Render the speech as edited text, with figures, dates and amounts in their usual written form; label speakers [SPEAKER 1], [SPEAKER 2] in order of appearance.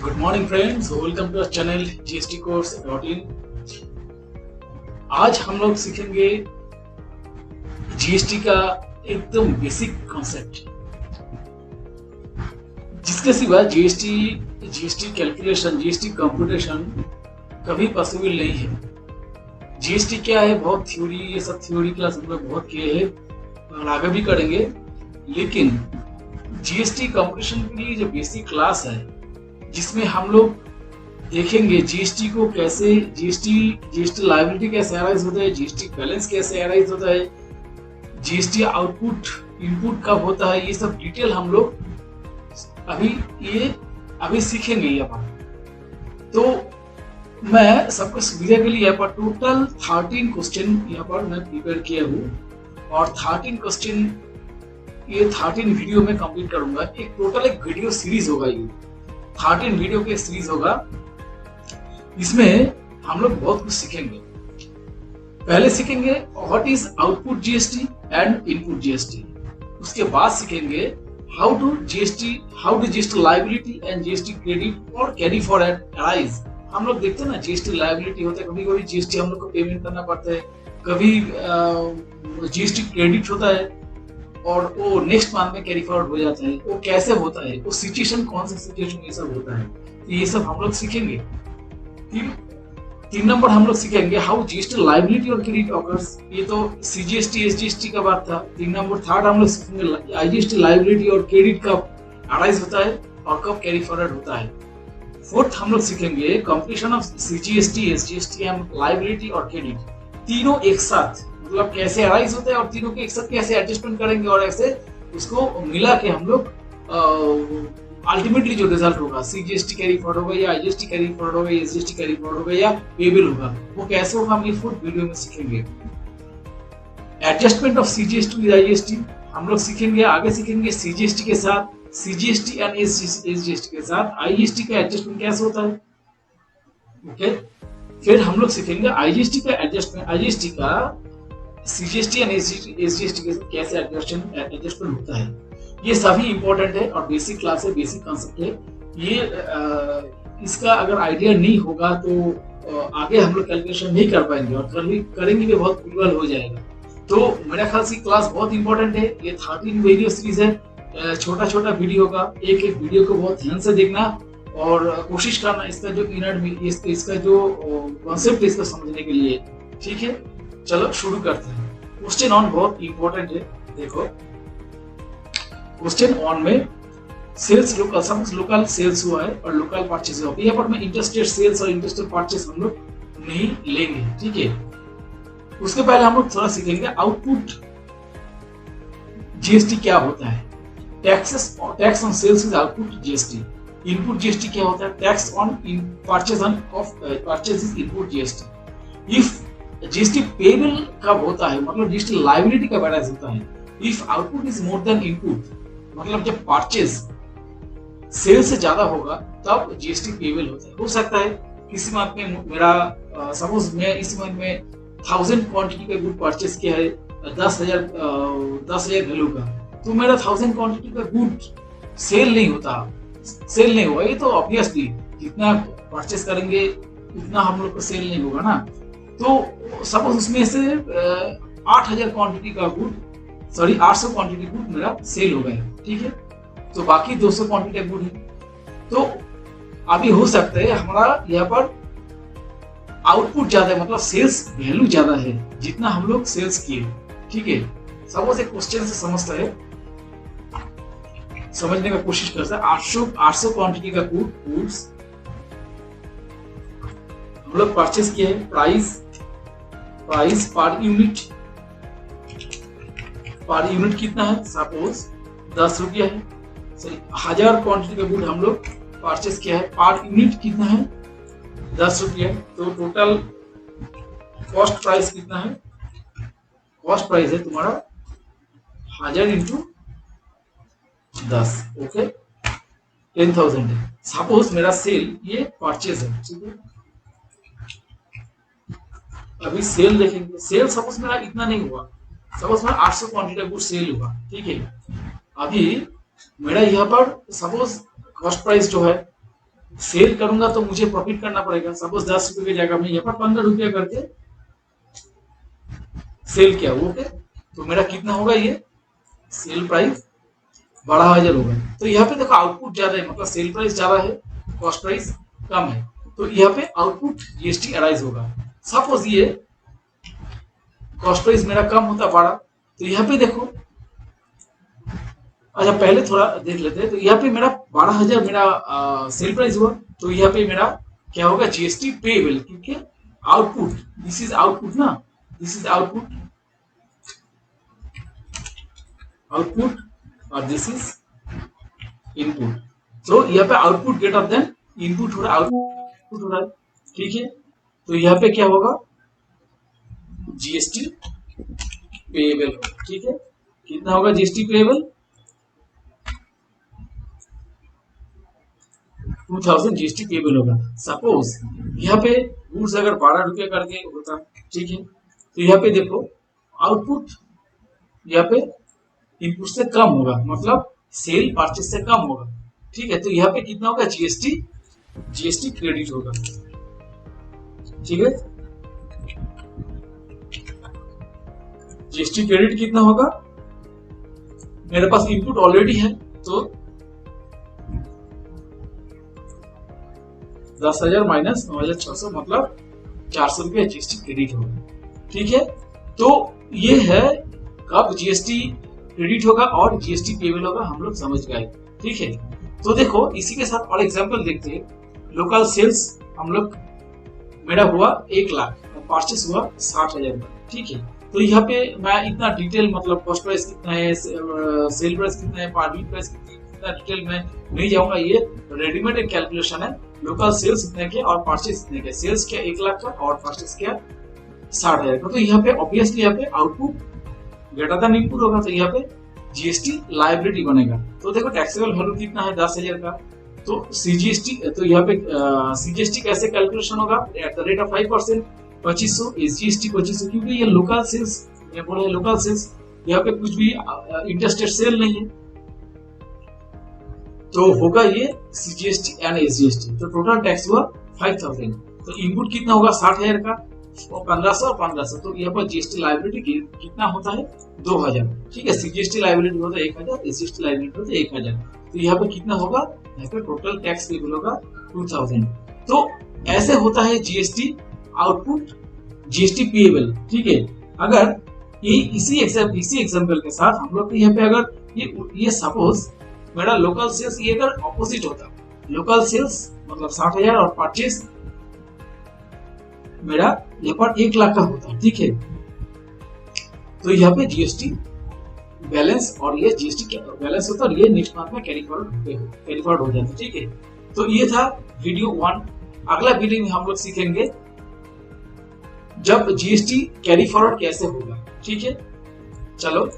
[SPEAKER 1] Good morning friends, welcome to our channel GST course dot in. आज हम लोग सीखेंगे जीएसटी का एकदम बेसिक कॉन्सेप्ट, जिसके सिवा GST GST calculation, GST computation कभी पॉसिबल नहीं है। जीएसटी क्या है, बहुत थ्योरी, ये सब थ्योरी क्लास हम लोग बहुत किए हैं और आगे भी करेंगे, लेकिन जीएसटी कंप्यूटेशन के लिए जो बेसिक क्लास है जिसमें हम लोग देखेंगे जीएसटी को कैसे, जीएसटी लायबिलिटी कैसे अराइज होता है, जीएसटी बैलेंस कैसे अराइज होता है, जीएसटी आउटपुट इनपुट कब होता है, ये सब डिटेल हम लोग अभी सीखेंगे यहाँ पर। तो मैं सबको सुविधा के लिए यहाँ पर टोटल 13 क्वेश्चन यहाँ पर मैं प्रिपेयर किया हूँ और 13 क्वेश्चन ये 13 वीडियो में कंप्लीट करूंगा। एक टोटल एक वीडियो सीरीज होगा, ये 13 वीडियो के सीरीज होगा। इसमें हम लोग बहुत कुछ सीखेंगे। पहले सीखेंगे what is output GST and input GST. उसके बाद सीखेंगे how do GST liability and GST credit और कैरी फॉरवर्ड अराइज। हम लोग देखते हैं ना, जीएसटी लायबिलिटी होता है, कभी कभी जीएसटी हम लोग को पेमेंट करना पड़ता है, कभी जीएसटी क्रेडिट होता है और वो नेक्स्ट मंथ में कैरी फॉरवर्ड हो जाता है। वो कैसे होता है, वो सिचुएशन कौन सा सिचुएशन ये सब होता है, तो ये सब हम लोग सीखेंगे। तीन नंबर हम लोग सीखेंगे हाउ जीएसटी लायबिलिटी और क्रेडिट ऑकर्स। ये तो सीजीएसटी एसजीएसटी का बात था। 3 नंबर थर्ड हम लोग सीखेंगे आईजीएसटी लायबिलिटी और क्रेडिट कब अराइज होता है और कब कैरी फॉरवर्ड होता है। फोर्थ हम लोग सीखेंगे completion of CGST SGST and liability और क्रेडिट, तीनों एक साथ मतलब कैसे अराइज होता है और तीनों के एक साथ कैसे एडजस्टमेंट करेंगे और ऐसे उसको मिला के हम लोग अल्टीमेटली जो रिजल्ट होगा, सीजीएसटी कैरी फॉरवर्ड होगा या आईजीएसटी कैरी फॉरवर्ड होगा या एसजीएसटी कैरी फॉरवर्ड होगा या पेबल होगा, वो कैसे होगा हम ये फुल वीडियो में सीखेंगे। Adjustment of CGST with IGST हम लोग सीखेंगे। आगे सीखेंगे सीजीएसटी के साथ, सीजीएसटी एंड एसजीएसटी के साथ आईजीएसटी का एडजस्टमेंट कैसे होता है। ओके, फिर हम लोग सीखेंगे आईजीएसटी का एडजस्टमेंट, आईजीएसटी का सीजीएसटी एंड एसजीएसटी के साथ कैसे एडजस्टमेंट होता है। ये सभी इंपॉर्टेंट है और बेसिक क्लास है, बेसिक कॉन्सेप्ट है ये। इसका अगर आइडिया नहीं होगा तो आगे हम लोग कैलकुलेशन नहीं कर पाएंगे और करेंगे भी बहुत गड़बड़ हो जाएगा। तो मेरा ख्याल से क्लास बहुत इंपॉर्टेंट है। ये 13 वीडियो सीरीज है, छोटा छोटा वीडियो होगा। एक एक वीडियो को बहुत ध्यान से देखना और कोशिश करना इसका जो इसका जो कॉन्सेप्ट है इसको समझने के लिए। ठीक है, चलो शुरू करते हैं। क्वेश्चन ऑन बहुत इंपॉर्टेंट है। देखो क्वेश्चन ऑन में sales local, suppose local sales हुआ है और लोकल परचेज हुआ है। यहाँ पर मैं इंटरस्टेट सेल्स और इंटरस्टेट परचेज हम लोग नहीं लेंगे, ठीक है। उसके पहले हम लोग थोड़ा सीखेंगे आउटपुट जीएसटी क्या होता है। Tax on sales is output GST. Input GST क्या होता है, tax on purchase is input GST. If GST payable कब होता है, मतलब जीएसटी लायबिलिटी कब अराइज होता है। If output is more than input, मतलब जब परचेज सेल से ज्यादा होगा तब जीएसटी पेबल होता है। हो सकता है किसी मंथ में मेरा सपोज मैं इस मंथ में 1000 क्वांटिटी का गुड परचेज किया है 10,000 वैल्यू का, तो मेरा 1000 क्वांटिटी का गुड सेल नहीं होगा। ये तो ऑब्वियसली जितना परचेज करेंगे उतना हम लोग को सेल नहीं होगा ना। तो सपोज उसमें से 800 क्वांटिटी का गुड, 800 क्वांटिटी गुड मेरा सेल हो गया, ठीक है। तो बाकी 200 क्वांटिटी गुड है। तो अभी हो सकता है हमारा यहाँ पर आउटपुट ज्यादा है, मतलब सेल्स वैल्यू ज्यादा है जितना हम लोग सेल्स किए, ठीक है। सपोज एक क्वेश्चन से समझने का कोशिश करता है। 800 क्वांटिटी का गुड्स हम लोग परचेस किए हैं। प्राइस पर यूनिट कितना है, सपोज 10 रुपया है। 1000 क्वांटिटी का गुड हम लोग परचेस किया है, पर यूनिट कितना है, 10 रुपया। तो टोटल कॉस्ट प्राइस कितना है, कॉस्ट प्राइस है तुम्हारा 1000 इंटू 10, ओके 10,000 है। सपोज मेरा सेल ये परचेज है, ठीक है। अभी सेल देखेंगे, सेल सपोज मेरा इतना नहीं हुआ, सपोज मेरा 800 क्वांटिटी गुड सेल हुआ, ठीक है। अभी मेरा यहाँ पर सपोज कॉस्ट प्राइस जो है सेल करूंगा तो मुझे प्रॉफिट करना पड़ेगा। सपोज 10 रुपए की जगह में यहाँ पर 15 रुपया करके सेल किया, ओके, तो मेरा कितना होगा, ये सेल प्राइस 12,000 होगा। तो यहाँ पे देखो आउटपुट ज्यादा है, मतलब सेल प्राइस ज्यादा है, कॉस्ट प्राइस कम है, तो यहाँ पे आउटपुट जीएसटी अराइज होगा। सपोज ये कॉस्ट प्राइस मेरा कम होता 12, तो यहाँ पे देखो, अच्छा पहले थोड़ा देख लेते हैं। तो यहाँ पे मेरा 12,000 मेरा सेल प्राइस हुआ, तो यहाँ पे मेरा क्या होगा, जीएसटी पेएबल, क्योंकि आउटपुट, दिस इज आउटपुट ना, दिस इज आउटपुट, आउटपुट और दिस इज इनपुट। तो यहाँ पे आउटपुट ग्रेटर देन इनपुट हो रहा है, आउटपुट हो रहा है, ठीक है। तो यहाँ पे क्या होगा, जीएसटी पेएबल, ठीक है। कितना होगा जीएसटी पेएबल, 2000 जीएसटी पेएबल होगा। सपोज यहाँ पे गुड्स अगर 12 रुपया करके होता, ठीक है, तो यहाँ पे देखो आउटपुट यहाँ पे इनपुट से कम होगा, मतलब सेल परचेस से कम होगा, ठीक है। तो यहाँ पे कितना होगा, जीएसटी क्रेडिट होगा, ठीक है। जीएसटी क्रेडिट कितना होगा, मेरे पास इनपुट ऑलरेडी है, तो 10,000 माइनस 9,600 मतलब 400 रुपया जीएसटी क्रेडिट होगा, ठीक है। तो ये है कब जीएसटी क्रेडिट होगा और जीएसटी पेएबल होगा, हम लोग समझ गए, ठीक है। तो देखो इसी के साथ और एग्जांपल देखते हैं। लोकल सेल्स हम लोग मेरा हुआ 1 लाख और परचेस हुआ 60,000, ठीक है। तो यहाँ पे मैं इतना डिटेल, मतलब कॉस्ट प्राइस कितना है, सेल प्राइस कितना है, मार्जिन प्राइस कितना डिटेल में नहीं जाऊंगा, ये रेडीमेड एक कैलकुलेशन है। लोकल सेल्स इतने के और परचेस इतने के, सेल्स क्या 1 लाख का और परचेस क्या 60,000 का। तो यहाँ पे ऑब्वियसली यहाँ पे आउटपुट ग्रेटर देन इनपुट होगा, तो यहाँ पे जीएसटी लायबिलिटी बनेगा। तो देखो टैक्सेबल वैल्यू कितना है, 10,000 का, तो सीजीएसटी, तो यहाँ पे सीजीएसटी कैसे कैलकुलेशन होगा, at the rate of 5%, 2500, SGST 2500, क्योंकि ये लोकल सेल्स, ये बोले लोकल सेल्स, यहाँ पे कुछ भी इंटरस्टेट सेल नहीं है, तो होगा ये सीजीएसटी एंड एसजीएसटी। तो टोटल टैक्स हुआ 5,000। तो इनपुट कितना होगा 60,000 का, और 1500 और 1500, तो यहाँ पर जीएसटी लायबिलिटी कितना होता है 2,000, ठीक है। सीजीएसटी लायबिलिटी होता है 1,000, एसजीएसटी लायबिलिटी होता है 1,000, तो यहाँ पे कितना होगा, यहाँ पे टोटल टैक्स पेबल होगा 2,000। तो ऐसे होता है जीएसटी आउटपुट, जीएसटी पेएबल, ठीक है। अगर इसी एग्जांपल के साथ हम लोग यहाँ पे अगर ये सपोज मेरा लोकल सेल्स ये अगर ऑपोजिट होता, लोकल सेल्स मतलब 60,000 और परचेस मेरा यहाँ पर 1 लाख का होता, ठीक है। तो यहाँ पे जीएसटी बैलेंस और ये जीएसटी बैलेंस होता और ये नेक्स्ट मंथ में कैरी फॉरवर्ड हो जाता, ठीक है। तो ये था वीडियो 1। अगला वीडियो में हम लोग सीखेंगे जब जीएसटी कैरी फॉरवर्ड कैसे होगा, ठीक है। चलो